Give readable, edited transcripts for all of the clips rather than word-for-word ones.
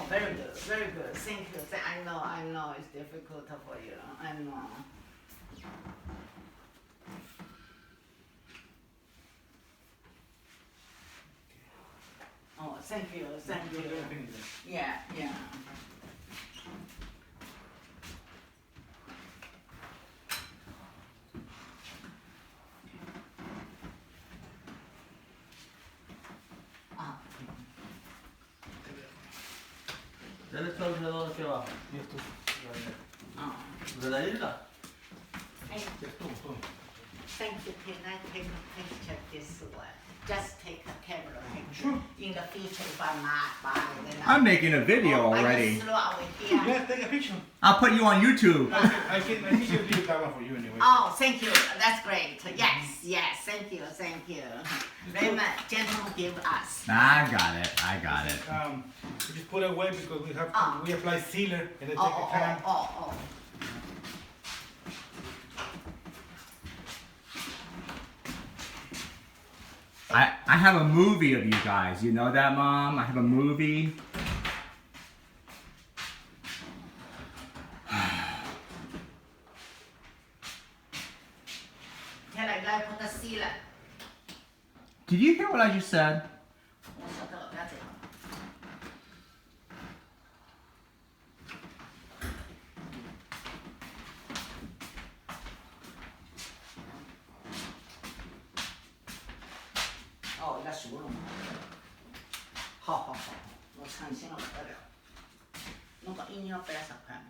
very good, very good. Thank you. I know it's difficult for you. I know. Oh, thank you, thank you. Yeah, yeah. Ah, Dale todo alrededor aquí abajo. Y esto. ah. ¿De la isla? Hey, thank you. Can I take a picture this way? Just take a camera picture. Sure. In the future, if I'm not by, then I'm making a video already. Slow over here. Yeah, take a picture. I'll put you on YouTube. I can leave that one for you anyway. Oh, thank you. That's great. Yes, yes. Thank you, thank you. Very much. Gentlemen, give us. I got it. I got it. We just put it away because we have Ah. we apply sealer and then take Oh, a can. oh. I have a movie of you guys. You know that, Mom? I have a movie. Can I go put the sealer? Did you hear what I just said? 我说的，不要这样。哦，要熟了嘛。好好好，我诚心了不得了。我讲一年要80块嘛。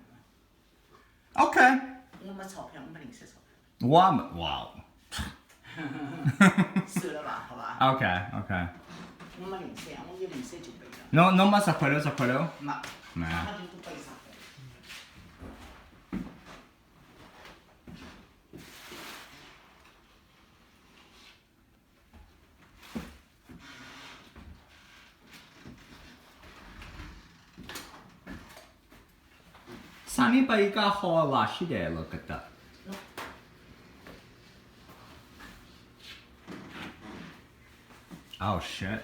Okay. 我没钞票，我没零食钞票。 Wow. 算了吧，好吧。 Okay. Okay. 我没零食，我有零食就背了。 No más acuerdo, acuerdo. 没， Nah. 他就不背啥的。 Sani pa ika ho lashide. Look at that. Oh shit.